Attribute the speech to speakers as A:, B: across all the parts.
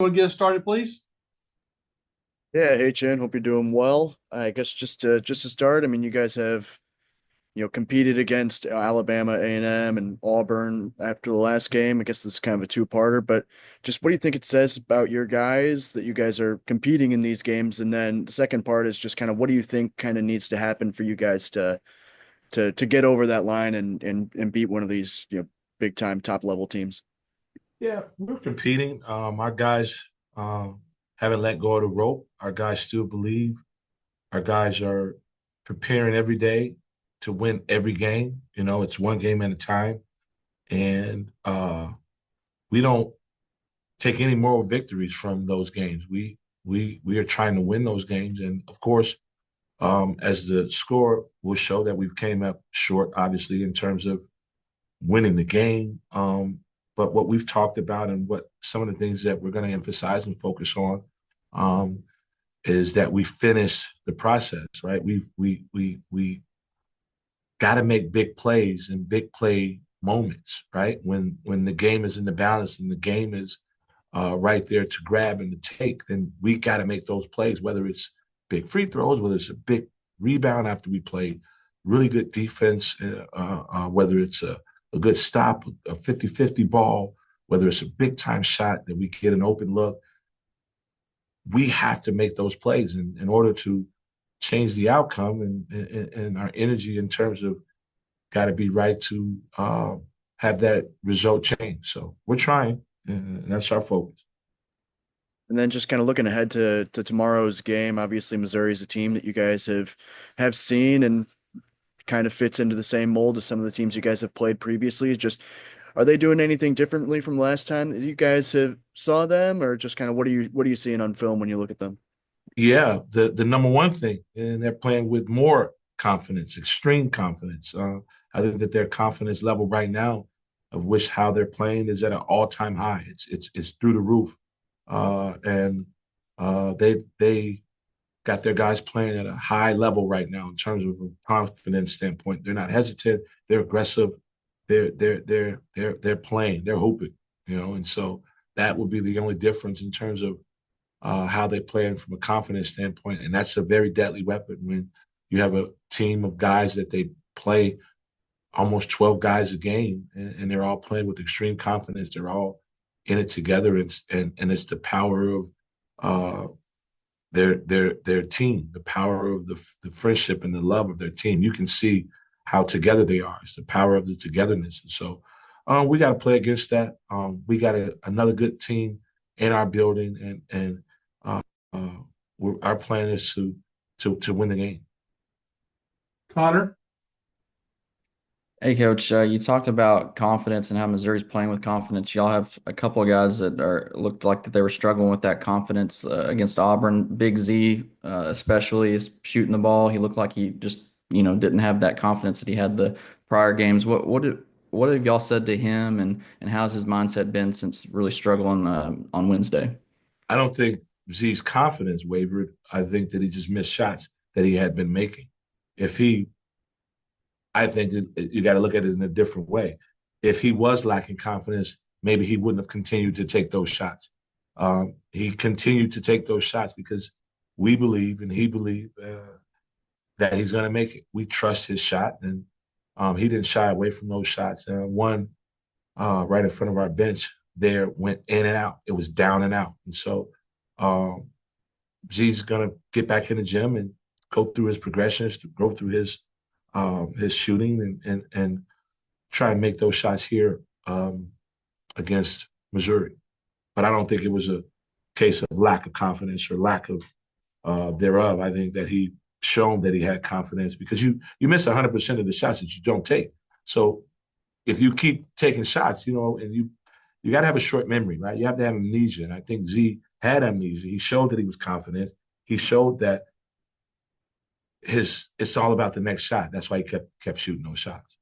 A: want to get us started, please?
B: Yeah, hey Chen, hope you're doing well. I guess just to start, I mean, you guys have competed against Alabama, A&M, and Auburn after the last game. I guess this is kind of a two-parter, but just what do you think it says about your guys that you guys are competing in these games? And then the second part is just kind of what do you think kind of needs to happen for you guys to get over that line and beat one of these big time top level teams?
C: Yeah, we're competing. Our guys haven't let go of the rope. Our guys still believe. Our guys are preparing every day to win every game. You know, it's one game at a time, and we don't take any moral victories from those games. We are trying to win those games, and of course, as the score will show, that we've came up short, obviously, in terms of winning the game. But what we've talked about and what some of the things that we're going to emphasize and focus on um, is that we finish the process, right? We got to make big plays and big play moments, right? When the game is in the balance and the game is right there to grab and to take, then we got to make those plays, whether it's big free throws, whether it's a big rebound after we play really good defense, whether it's a good stop, a 50-50 ball, whether it's a big time shot that we get an open look. We have to make those plays in order to change the outcome, and our energy in terms of got to be right to have that result change. So we're trying, and that's our focus.
B: And then just kind of looking ahead to tomorrow's game, obviously Missouri is a team that you guys have seen and kind of fits into the same mold as some of the teams you guys have played previously. Just are they doing anything differently from last time that you guys have saw them, or just kind of what are you seeing on film when you look at them?
C: Yeah, the number one thing, and they're playing with more confidence, extreme confidence. I think that their confidence level right now, of which how they're playing, is at an all time high. It's through the roof, and they got their guys playing at a high level right now in terms of a confidence standpoint. They're not hesitant. They're aggressive. They're playing. They're hooping. You know, and so that would be the only difference in terms of how they play from a confidence standpoint. And that's a very deadly weapon when you have a team of guys that they play almost 12 guys a game, and they're all playing with extreme confidence. They're all in it together. And it's the power of uh, their team, the power of the friendship and the love of their team. You can see how together they are. It's the power of the togetherness. And so we got to play against that. We got another good team in our building, and uh, uh, our plan is to win the game.
A: Connor?
D: Hey, Coach, you talked about confidence and how Missouri's playing with confidence. Y'all have a couple of guys that are looked like that they were struggling with that confidence against Auburn. Big Z, especially, is shooting the ball. He looked like he just, didn't have that confidence that he had the prior games. What have y'all said to him, and how's his mindset been since really struggling on Wednesday?
C: I don't think Z's confidence wavered. I think that he just missed shots that he had been making. If he I think you got to look at it in a different way. If he was lacking confidence, maybe he wouldn't have continued to take those shots. He continued to take those shots because we believe and he believed that he's going to make it. We trust his shot, and he didn't shy away from those shots. One right in front of our bench there went in and out. It was down and out. And so um, G's going to get back in the gym and go through his progressions, to go through his shooting, and try and make those shots here against Missouri. But I don't think it was a case of lack of confidence or lack of thereof. I think that he shown that he had confidence because you miss 100% of the shots that you don't take. So if you keep taking shots, and you got to have a short memory, right? You have to have amnesia, and I think Z had amnesia. He showed that he was confident. He showed that it's all about the next shot. That's why he kept shooting those shots.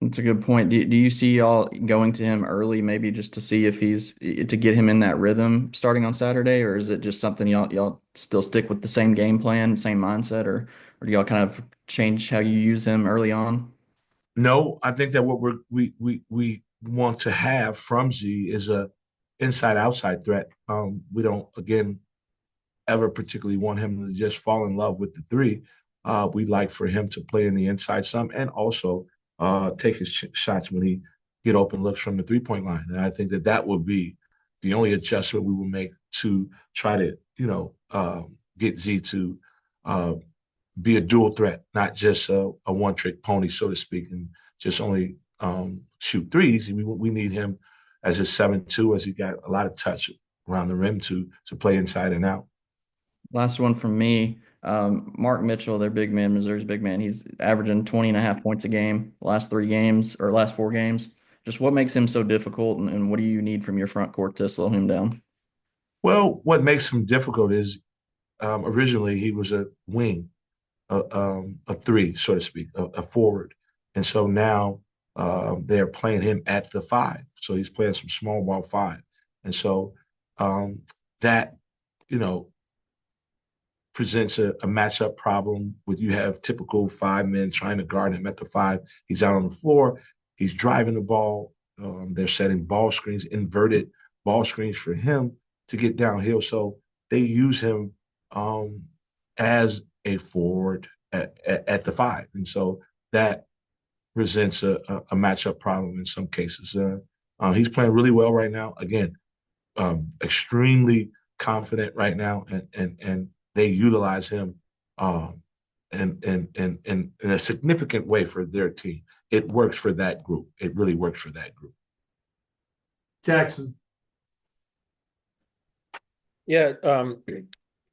D: That's a good point. Do you see y'all going to him early, maybe just to see if he's to get him in that rhythm starting on Saturday, or is it just something y'all still stick with the same game plan, same mindset, or do y'all kind of change how you use him early on?
C: No, I think that what we want to have from Z is inside-outside threat. We don't, again, ever particularly want him to just fall in love with the three. We'd like for him to play in the inside some and also take his shots when he get open looks from the three-point line. And I think that that would be the only adjustment we will make to try to, get Z to be a dual threat, not just a one-trick pony, so to speak, and just only shoot threes. We need him as a 7-2, as he got a lot of touch around the rim to play inside and out.
D: Last one from me. Mark Mitchell, their big man, Missouri's big man. He's averaging 20.5 points a game last 3 games or last 4 games. Just what makes him so difficult, and what do you need from your front court to slow him down?
C: Well, what makes him difficult is originally he was a wing, a three, so to speak, a forward. And so now they're playing him at the 5. So he's playing some small ball 5. And so that, presents a matchup problem with you have typical 5 men trying to guard him at the 5. He's out on the floor. He's driving the ball. They're setting ball screens, inverted ball screens for him to get downhill. So they use him as a forward at the 5. And so that presents a matchup problem in some cases. He's playing really well right now. Again, extremely confident right now, and they utilize him in a significant way for their team. It works for that group. It really works for that group.
A: Jackson.
E: Yeah,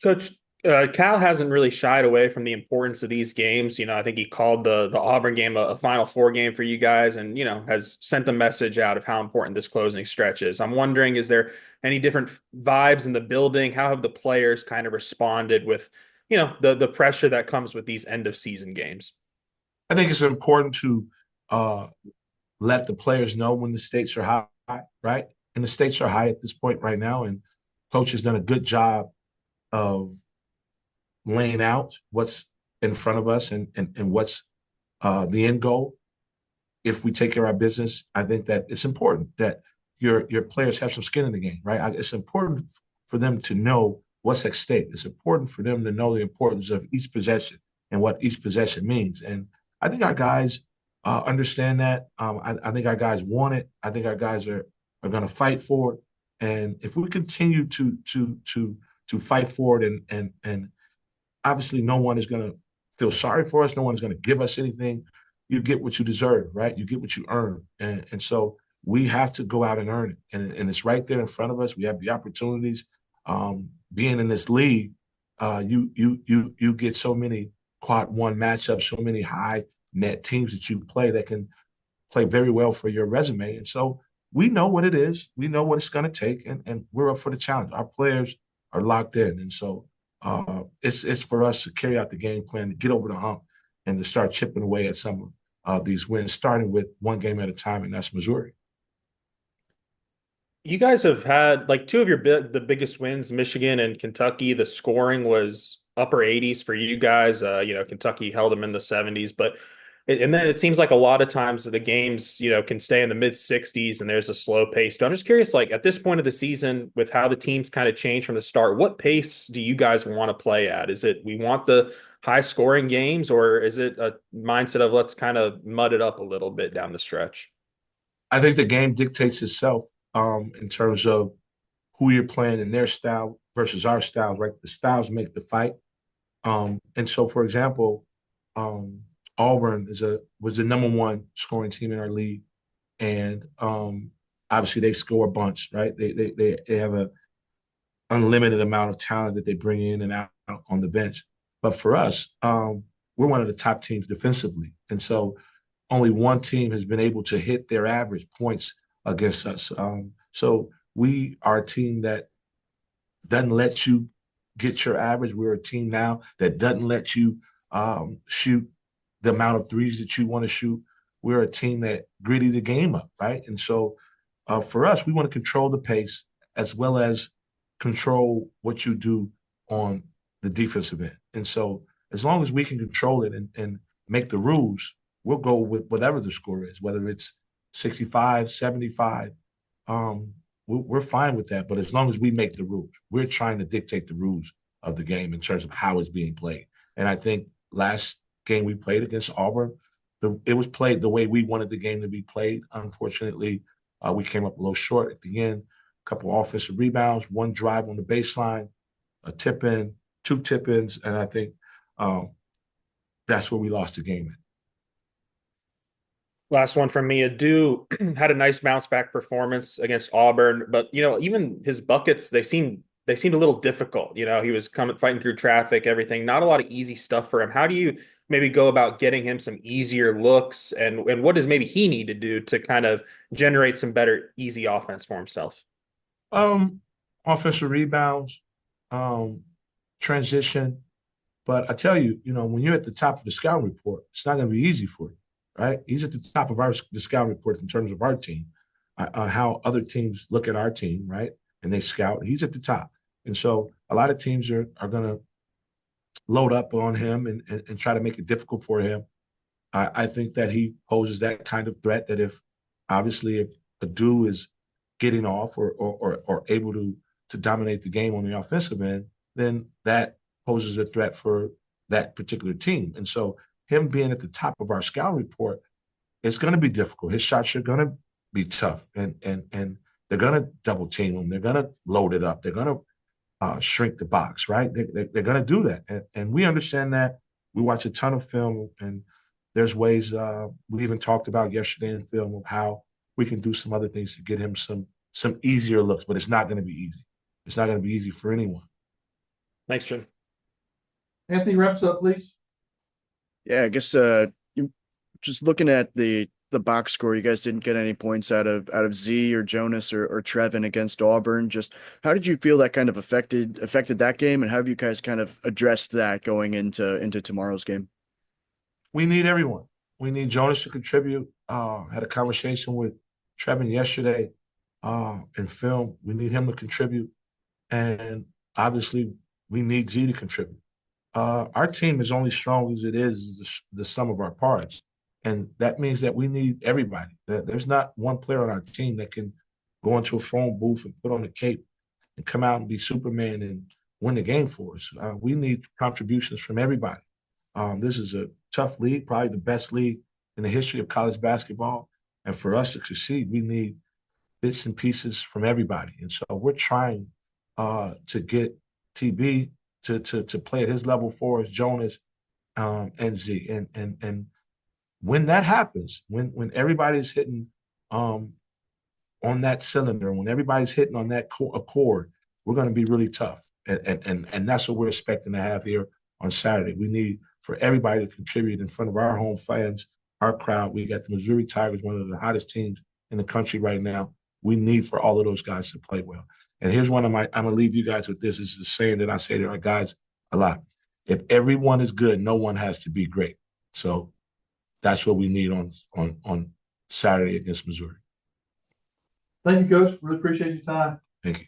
E: Coach, Cal hasn't really shied away from the importance of these games. I think he called the Auburn game a Final Four game for you guys, and has sent the message out of how important this closing stretch is. I'm wondering, is there any different vibes in the building? How have the players kind of responded with, the pressure that comes with these end of season games?
C: I think it's important to let the players know when the stakes are high, right? And the stakes are high at this point right now, and Coach has done a good job of laying out what's in front of us and what's the end goal. If we take care of our business, I think that it's important that your players have some skin in the game, right? It's important for them to know what's at stake. It's important for them to know the importance of each possession and what each possession means. And I think our guys understand that. I think our guys want it. I think our guys are going to fight for it. And if we continue to fight for it, and obviously no one is going to feel sorry for us, no one's going to give us anything. You get what you deserve, right? You get what you earn, and so we have to go out and earn it, and it's right there in front of us. We have the opportunities. Being in this league, you get so many quad one matchups, so many high net teams that you play that can play very well for your resume, and so we know what it is. We know what it's going to take, and we're up for the challenge. Our players are locked in, and so it's for us to carry out the game plan, to get over the hump, and to start chipping away at some of these wins, starting with one game at a time, and that's Missouri.
E: You guys have had like two of the biggest wins, Michigan and Kentucky. The scoring was upper 80s for you guys. Kentucky held them in the 70s, but and then it seems like a lot of times the games, can stay in the mid 60s and there's a slow pace. So I'm just curious, like at this point of the season, with how the teams kind of change from the start, what pace do you guys want to play at? Is it we want the high scoring games, or is it a mindset of let's kind of mud it up a little bit down the stretch?
C: I think the game dictates itself in terms of who you're playing and their style versus our style, right? The styles make the fight. And so, for example, Auburn was the number 1 scoring team in our league, and obviously they score a bunch, right? They have a unlimited amount of talent that they bring in and out on the bench. But for us, we're one of the top teams defensively, and so only one team has been able to hit their average points against us. So we are a team that doesn't let you get your average. We're a team now that doesn't let you shoot the amount of threes that you want to shoot. We're a team that gritty the game up, right? And so for us, we want to control the pace as well as control what you do on the defensive end. And so as long as we can control it and make the rules, we'll go with whatever the score is, whether it's 65, 75. we're fine with that. But as long as we make the rules, we're trying to dictate the rules of the game in terms of how it's being played. And I think last game we played against Auburn, it was played the way we wanted the game to be played. Unfortunately, we came up a little short at the end. A couple offensive rebounds, one drive on the baseline, a tip in, two tip ins, and I think that's where we lost the game in.
E: Last one from me. Adu had a nice bounce back performance against Auburn, but even his buckets, they seemed a little difficult. He was coming fighting through traffic, everything. Not a lot of easy stuff for him. How do you maybe go about getting him some easier looks, and what does maybe he need to do to kind of generate some better easy offense for himself?
C: Offensive rebounds, transition. But I tell you, when you're at the top of the scouting report, it's not going to be easy for you, right? He's at the top of the scouting report in terms of our team, how other teams look at our team, right? And they scout. He's at the top. And so a lot of teams are going to load up on him and try to make it difficult for him. I think that he poses that kind of threat that if Adu is getting off or able to dominate the game on the offensive end, then that poses a threat for that particular team. And so him being at the top of our scout report, it's going to be difficult. His shots are going to be tough, and they're going to double team him. They're going to load it up. They're going to shrink the box, right? They're going to do that, and we understand that. We watch a ton of film, and there's ways we even talked about yesterday in film of how we can do some other things to get him some easier looks, but it's not going to be easy. It's not going to be easy for anyone.
E: Thanks, Jim.
A: Anthony, wraps up, please.
B: Yeah, I guess just looking at the box score, you guys didn't get any points out of Z or Jonas or Trevin against Auburn. Just how did you feel that kind of affected that game, and how have you guys kind of addressed that going into tomorrow's game?
C: We need everyone. We need Jonas to contribute. Had a conversation with Trevin yesterday in film. We need him to contribute, and obviously we need Z to contribute. Our team is only strong as it is the sum of our parts. And that means that we need everybody. There's not one player on our team that can go into a phone booth and put on a cape and come out and be Superman and win the game for us. We need contributions from everybody. This is a tough league, probably the best league in the history of college basketball. And for us to succeed, we need bits and pieces from everybody. And so we're trying to get TB to play at his level for us, Jonas and Z. And when that happens, when everybody's hitting on that cylinder, when everybody's hitting on that chord, we're going to be really tough. And that's what we're expecting to have here on Saturday. We need for everybody to contribute in front of our home fans, our crowd. We got the Missouri Tigers, one of the hottest teams in the country right now. We need for all of those guys to play well. And here's one of I'm going to leave you guys with this. This is the saying that I say to our guys a lot. If everyone is good, no one has to be great. So that's what we need on Saturday against Missouri.
A: Thank you, Coach. Really appreciate your time.
C: Thank you.